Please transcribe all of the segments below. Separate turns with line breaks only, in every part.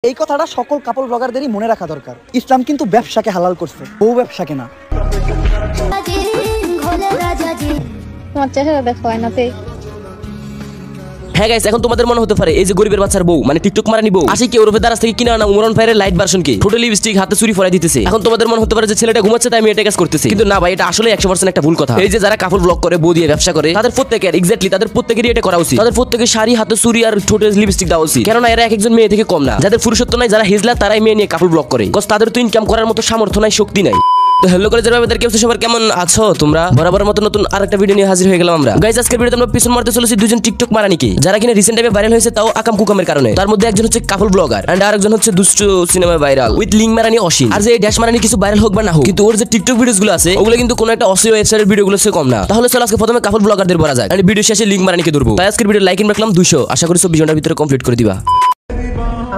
এই কথাটা সকল কাপল ব্লগারদেরই মনে রাখা দরকার। ইসলাম কিন্তু ব্যবসাকে হালাল করছে, বউ ব্যবসাকে না।
তোমার চেহারা দেখো আয়নাতে।
হ্যাঁ গাইস, এখন তোমাদের মনে হতে পারে এই যে গরিবের বাচ্চার বউ মানে টিকটক মারানি বউ আসে কি ওরফে দারাজ থেকে কিনা না উমরান ফায়ারের লাইট ভার্সন কি টোটালি লিপস্টিক হাতে চুরি ফরাই দিতেছে। এখন তোমাদের মনে হতে পারে যে ছেলেটা ঘুমাচ্ছে তাই আমি এটা কাজ করতেছি, কিন্তু না ভাই, এটা আসলে 100% একটা ভুল কথা। এই যে যারা কাপড় ব্লগ করে বউ দিয়ে ব্যবসা করে তাদের প্রত্যেকের এক্স্যাক্টলি তাদের প্রত্যেকেরই এটা করা উচিত। তাদের প্রত্যেকের শাড়ি হাতে চুরি আর ঠোঁটে লিপস্টিক দেওয়া উচিত, কেননা এরা এক একজন মেয়ে থেকে কম না। যাদের পুরুষত্ব নাই, যারা হিজলা, তারাই মেয়ে নিয়ে কাপড় ব্লগ করে, কজ তাদের তো ইনকাম করার মতো সামর্থ্য নাই, শক্তি নাই। তো হ্যালো করে যারা আমাদের কেউ সবার কেমন আছো তোমরা? বরাবর মতো নতুন আরেকটা ভিডিও নিয়ে হাজির হয়ে গেলাম আমরা। গাইস, আজকের ভিডিওতে আমরা পিছন মারতে চলেছি দুজন টিকটক মারানিকে, যারা কিনা রিসেন্ট টাইমে ভাইরাল হয়েছে, তাও আকাম কুকামের কারণে। তার মধ্যে একজন হচ্ছে কাপল ব্লগার এন্ড আরেকজন হচ্ছে দুষ্টু সিনেমা ভাইরাল উইথ লিঙ্ক মারানি অসীম। আর যে ড্যাশ মারানি কিছু ভাইরাল হোক বা না হোক, কিন্তু ওর যে টিকটক ভিডিওস গুলো আছে ওগুলো কিন্তু কোনো একটা অসীয় ওয়েবসাইটের ভিডিও গুলো সে কম না। তাহলে চলো আজকে প্রথমে কাপল ব্লগারদের বলা যাক, এন্ড ভিডিও শেষে লিঙ্ক মারানিকে ধরবো। তাই আজকের ভিডিও লাইক ইন রাখলাম 200, আশা করি 24 ঘন্টার ভিতরে কমপ্লিট করে দিবা।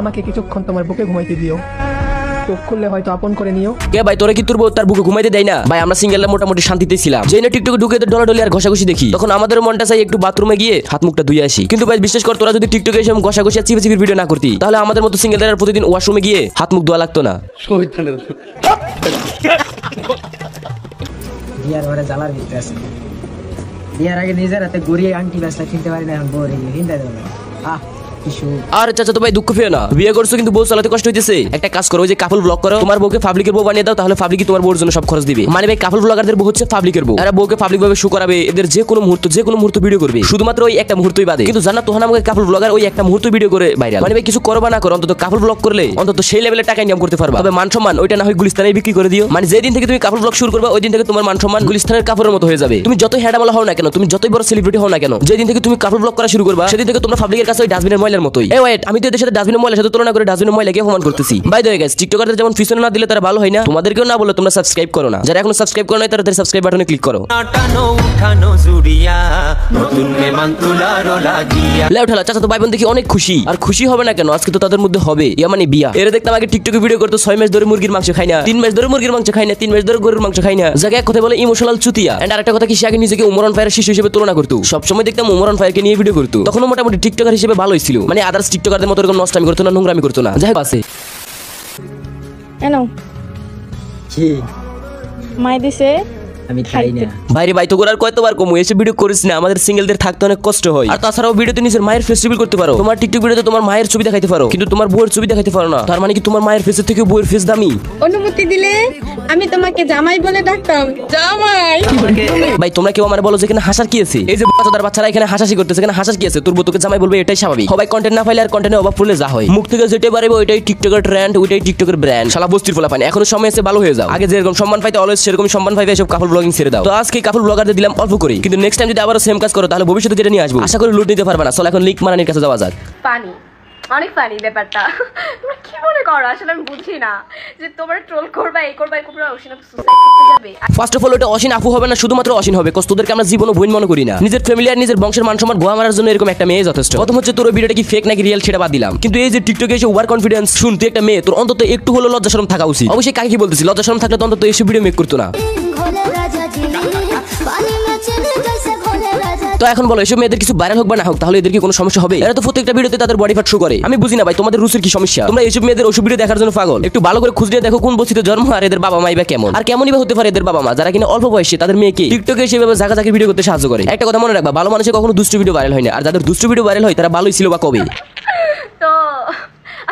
আমাকে কিছুক্ষণ তোমার বুকে ঘুমাইতে দিও, চোখ খুললে হয়তো আপন করে নিও।
কে ভাই, তোরা কি তোর বউ তার বুকে ঘুমাইতে দেয় না? ভাই আমরা সিঙ্গেলরা মোটামুটি শান্তিতে ছিলাম, যেই না টিকটকে ঢুকে ডলাডলি আর ঘষাঘষি দেখি, তখন আমাদের মনটা চাই একটু বাথরুমে গিয়ে হাত মুখটা ধুয়ে আসি। কিন্তু ভাই বিশ্বাস কর, তোরা যদি টিকটকে এসে ঘষাঘষি আর চিপে ভিডিও না করতি, তাহলে আমাদের মতো সিঙ্গেলরা প্রতিদিন ওয়াশরুমে গিয়ে হাত মুখ ধোয়া লাগতো না।
বিয়ার ঘরে জ্বালার ভিতরে আছে। বিয়ার আগে নিজের হাতে গড়িয়ে আংটি ব্যবসা কিনতে পারি না, এখন বউ রেখে কিনতে দেবো না।
আর চাচা তো ভাই দুঃখ পেও না, বিয়ে করছো কিন্তু বউ চালাতে কষ্ট হইতেছে। একটা কাজ করো, ওই যে কাপল ব্লগ করো, তোমার বউকে পাবলিকের বউ বানিয়ে দাও, তাহলে পাবলিকই তোমার বউর জন্য সব খরচ দিবে। মানে ভাই কাপল ব্লগারদের বউ হচ্ছে পাবলিকের বউ, এরা বউকে পাবলিক ভাবে শো করাবে, এদের যে কোনো মুহূর্ত ভিডিও করবে, শুধুমাত্র ওই একটা মুহূর্তই বাদে। কিন্তু জানা তোহানা আমাকে কাপল ব্লগার ওই একটা মুহূর্ত ভিডিও করে ভাইরাল। মানে ভাই কিছু করবা না করো, অন্তত কাপল ব্লগ করলে অন্তত সেই লেভেলে টাকা ইনকাম করতে পারবা। তবে মান সম্মান ওইটা না হয় গুলিস্তানে বিক্রি করে দিও। মানে যেদিন থেকে তুমি কাপল ব্লগ শুরু করবা, ওই দিন থেকে তোমার মান সম্মান গুলিস্তানের কাপড়ের মতো হয়ে যাবে। তুমি যতই হ্যাডামালা হও না কেন, তুমি যতই বড় সেলিব্রিটি হও না কেন, যেদিন থেকে তুমি কাপল ব্লগ করা শুরু করবা, সেদিন থেকে তোমরা পাবলিকের কাছে ওই ডাস্টবিনের ময়লার মতোই। এই ওয়েট, আমি তো এদের সাথে ডাস্টবিনের ময়লার সাথে তুলনা করে ডাস্টবিনের ময়লাকে অপমান করতেছি। বাই দ্য ওয়ে গাইস, টিকটকারদের যেমন পিছনে না দিলে তারা ভালো হয় না, তোমাদেরকেও না বলে তোমরা সাবস্ক্রাইব করো না। যারা এখনো সাবস্ক্রাইব করো না তারা সাবস্ক্রাইব বাটনে ক্লিক করো। লেউঠালা চাচা তো ভাই বোন দেখি অনেক খুশি, আর খুশি হবে না কেন, আজকে তো তাদের মধ্যে হবে ইয়া মানে বিয়া। এরা দেখতাম আগে টিকটকে ভিডিও করতো 6 মাস ধরে মুরগির মাংস খাই না, 3 মাস ধরে মুরগির মাংস খাই না, 3 মাস ধরে গরুর মাংস খাই না। জায়গায় এক কথা বলে ইমোশনাল চুতিয়া। এন্ড আরেকটা কথা কি, সে আগে নিজেকে উমরান ফায়ারের শিশু হিসেবে তুলনা করতো, সবসময় দেখতাম উমরান ফায়ারকে নিয়ে ভিডিও করতো। তখন মোটামুটি টিকটকার হিসেবে ভালোই ছিল, মানে আদার্স টিকটকারদের মতো এরকম নষ্টামি করতো না, নোংরামি করতো না। যাই হোক আছে
কি
মাই দিছে
আমি খাই না।
ভাইরে ভাই, তো আর কয়বার কমু এসে ভিডিও করিস না, আমাদের সিঙ্গেলদের থাকতে অনেক কষ্ট হয়। আর তাছাড়াও ভিডিওতে নিজের মায়ের ফেস রিভিল করতে পারো, তোমার টিকটক ভিডিওতে তোমার মায়ের ছবি দেখাইতে পারো, কিন্তু তোমার বউয়ের ছবি দেখাইতে পারো না। তার মানে কি তোমার মায়ের ফেসের থেকে বউয়ের ফেস দামি?
অনুমতি দিলে আমি তোমাকে জামাই বলে ডাকতাম, জামাই।
ভাই তোমরা কেউ আমার বলো যে এখানে হাসার কি আছে? এই যে বাচ্চারা এখানে হাসাহাসি করতেছে, এখানে হাসার কি আছে? তোর বউ তোকে জামাই বলবে, এটাই স্বাভাবিক। সবাই কন্টেন্ট না পাইলে আর কন্টেন্টের অভাব পড়লে যা হয়, মুখ থেকে যেটাই পারবে ওইটাই টিকটকের ট্রেন্ড, ওইটাই টিকটকের ব্র্যান্ড। শালা বস্তির ফলা পানি, এখনো সময় আছে, ভালো হয়ে যাও। আগে যেরকম সম্মান পাইতে অলওয়েজ সেরকম সম্মান পাইবে, এসব কাপল ব্লগিং ছেড়ে দাও। তো আজকে কাপল ব্লগারদের দিলাম অল্প করে, কিন্তু নেক্সট টাইম যদি আবার সেম কাজ করো তাহলে ভবিষ্যতে যেটা নিয়ে আসবো আশা করি লুট নিতে পারবে না। চলো এখন লিঙ্ক মারানির কাছে যাওয়া যাক।
পানি অনেক পানি ব্যাপারটা। তোমরা কি মনে করো? আসলে আমি বুঝি না যে তোমরা ট্রোল করবা, এই করবা, এই করবা, অসীন আপু সুসাইড করতে যাবে।
ফার্স্ট অফ অল ওটা অসীন আপু হবে না, শুধুমাত্র অসীন হবে, কজ তোদেরকে আমরা জীবনও বোন মনে করি না। নিজের ফ্যামিলি আর নিজের বংশের মান সম্মান গোয়া মারার জন্য এরকম একটা মেয়ে যথেষ্ট। প্রথম হচ্ছে তোর ভিডিওটা কি ফেক নাকি রিয়েল সেটা বাদ দিলাম, কিন্তু এই যে টিকটকে এসে ওভার কনফিডেন্স, শুন তুই একটা মেয়ে, তোর অন্তত একটু হলো লজ্জা শরম থাকা উচিত। অবশ্যই কাকে কি বলতেছি, লজ্জা শরম থাকলে তো অন্তত এইসব ভিডিও মেক করতো না। তো এখন বলো, এসব মেয়েদের কিছু ভাইরাল হোক বা না হোক, তাহলে এদের কি কোনো সমস্যা হবে? এরা তো প্রত্যেকটা ভিডিওতে তাদের বডি পার্ট শো করে। আমি বুঝি না ভাই তোমাদের রুচির কি সমস্যা? তোমরা এইসব মেয়েদের ওসব ভিডিও দেখার জন্য পাগল। একটু ভালো করে খুঁজে দেখো কোন বস্তিতে জন্ম, আর এদের বাবা মাই বা কেমন, আর কেমনই বা হতে পারে এদের বাবা মা, যারা কিনা অল্প বয়সে তাদের মেয়েকে টিকটকে সেভাবে জায়গা ভিডিও করতে সাহায্য করে। একটা কথা মনে রাখবা, ভালো মানুষের কখনো দুষ্ট ভিডিও ভাইরাল হয় না, আর যাদের দুষ্ট ভিডিও ভাইরাল হয় তারা ভালোই ছিল বা কবে।
তো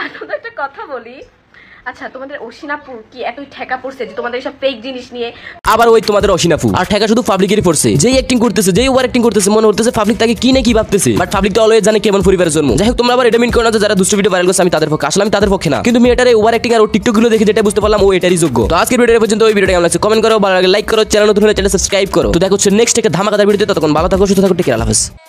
আপনাদের একটা কথা বলি, আচ্ছা তোমাদের অসীনাপুর কি এতই ঠেকা পড়ছে যে তোমাদের সব ফেক জিনিস নিয়ে?
আবার ওই তোমাদের অসীনাপু আর ঠেকা শুধু পাবলিকেরই পড়ছে, যেই অ্যাক্টিং করতেছে, যেই ওভার অ্যাক্টিং করতেছে, মনে হচ্ছে পাবলিক তাকে কি না কি ভাবতেছে, বাট পাবলিক তো অলওয়েজ জানে কেমন পরিবারের জন্ম। যাই হোক, তোমরা আবার এটা মিন করো না যে যারা দুষ্ট ভিডিও ভাইরাল করছে আমি তাদের পক্ষে, আসলে আমি তাদের পক্ষে না, কিন্তু মেয়েটার ওভার অ্যাক্টিং আর টিকটক গুলো দেখে যেটা বুঝতে পারলাম ও এটারই যোগ্য। তো আজকের ভিডিও পর্যন্ত, ওই ভিডিওটা কেমন লাগছে কমেন্ট করো, ভালো লাগলে লাইক করো, চ্যানেল নতুন হলে চ্যানেল সাবস্ক্রাইব করো। তো দেখো নেক্সট একটা ধামাকাদার ভিডিওতে, ততক্ষণ ভালো থাকো, সুস্থ থাকো, টেক কেয়ার, আল্লাহ হাফেজ।